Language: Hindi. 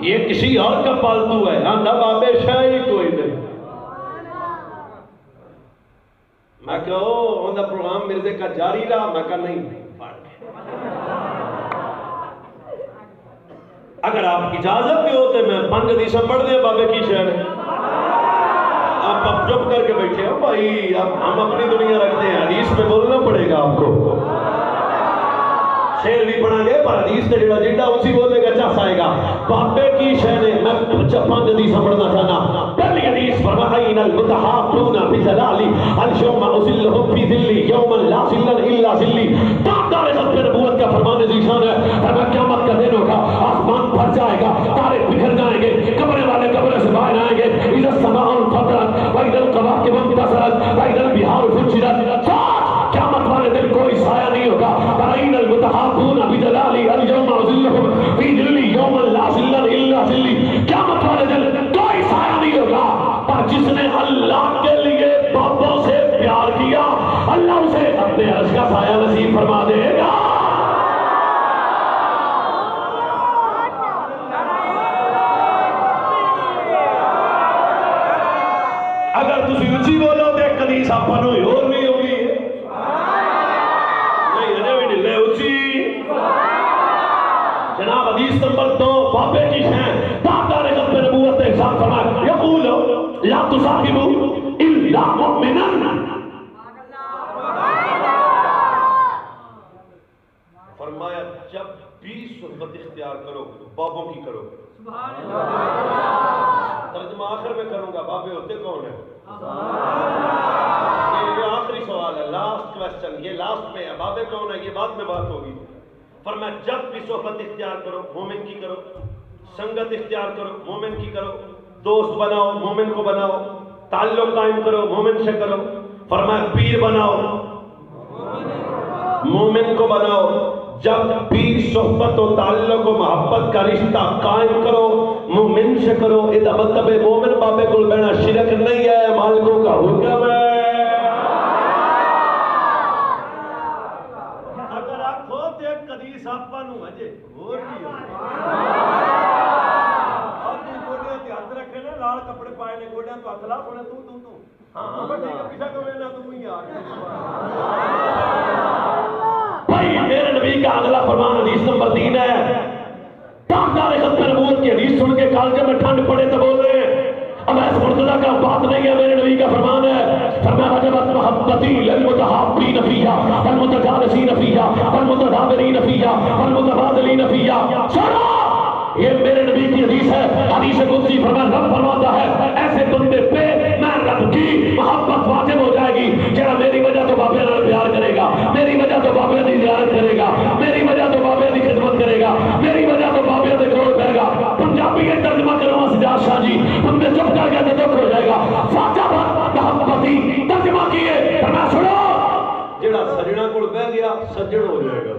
ये किसी और का पालतू है। आंदा बाबे शाह ही कोई नहीं। मैं कहो उनका प्रोग्राम मिर्जे का जारी रहा। मैं कहा नहीं, अगर आप इजाजत भी हो तो मैं 5 हदीसां पढ़ दिया बाबे की शहर। आप चुप करके बैठे हो भाई, अब हम अपनी दुनिया रखते हैं, हदीस में बोलना पड़ेगा आपको। शेर भी पढ़ांगे पर हदीस से जुड़ा जिंदा उसी बोलेगा चस आएगा। बाबे की शहर मैं 5 हदीसां पढ़ना चाहना। पहली हदीस फरमाइनल मुतहाबूना बिजलाली अल-यौमा उज़िल्लुहुम फी ज़िल्ली यौमन ला ज़िल्ला इल्ला ज़िल्ली। तारे सबके नबूवत का फरमान ज़ीशान है। फरमाया क़यामत का दिन होगा, आसमान फट जाएगा, तारे बिखर जाएंगे, कब्र वाले कब्र से बाहर आएंगे। इज़ा समाउल फतरत व इज़ल कवाकिब इंतसरत व इज़ल बिहार फुज्जिरत। क़यामत वाले दिन कोई साया नहीं होगा। फरमाइनल मुतहाबूना बिजलाली अल-यौमा उज़िल्लुहुम फी ज़िल्ली यौमन ला ज़िल्ला इल्ला ज़िल्ली। क़यामत वाले दिन कोई साया नहीं होगा, पर जिसने अल्लाह के लिए बाबों से प्यार किया अल्लाह उसे अपने अर्श का साया नसीब फरमा देगा। अगर तुम ऊंची बोलो तो कदीस आपको और भी होगी। नहीं अरे भी ढिले ऊंची। जनाब हदीस नंबर 2 बाबे की है। तादारे कब्र नबूवत ने इरशाद फरमाया यक़ूल ला तुसाहिबू इल्ला मुमिनन। फरमाया जब भी सुहबत इख्तियार करो बाबों की करो। तर्जुमा आखिर में करूंगा, बाबे होते कौन है? ये आखिरी सवाल है, लास्ट क्वेश्चन, ये लास्ट में है। बाबे कौन है ये बाद में बात होगी। फरमाया जब भी सोहबत इख्तियार करो मोमिन की करो, संगत इख्तियार करो मोमिन की करो, दोस्त बनाओ मोमिन को बनाओ, ताल्लुक कायम करो मोमिन से करो। फरमाया पीर बनाओ मोमिन को बनाओ। जब भी सोहबत और ताल्लुक और मोहब्बत का रिश्ता कायम करो मोमिन से करो। इदा मतलब मोमिन बाबे को बहना शिरक नहीं है, मालिकों का हुक्म है। अगर आप खुद एक कदीस आपा नु अजे और भी हो आप गोडियां ते हाथ रखे ना, लाल कपड़े पाए ने, गोडियां तो हाथ ला सोने तू हां ठीक है, किसा को ना तू ही आ भाई। मेरे नबी का अगला फरमान हदीस नंबर 3 है। ताकदार खत्म नबूवत की हदीस सुन के कालजे में ठंड पड़े तो बोल रहे हैं अब ऐसा मुर्तजा का बात नहीं है, मेरे नबी का फरमान है। फरमाया वजबत मोहब्बती लिल मुतहाब्बीन फीहा वल मुतजालिसीन फीहा वल मुतदाबिरीन फीहा वल मुतबादिलीन फीहा। सुनो, ये मेरे नबी की हदीस है। हदीस कुदसी फरमान रब फरमाता है ऐसे बंदे पे मैं रब की मोहब्बत वाजिब हो जाएगी जेड़ा मेरी वजह तो बाबे नाल प्यार करेगा, मेरी वजह तो बाबे की ज़ियारत करेगा, मेरी वजह तो बाबे की खिदमत करेगा, मेरी वजह तो बाबे के कोल बैठेगा। पंजाबी में तर्जुमा करो सजाद शाह जी, तुमने चुप कर गया तो दुख हो जाएगा। फातिहा मोहब्बती तर्जुमा किए फरमाया सुनो, जेड़ा सजना कोल बैठ गया सज्जन हो जाएगा।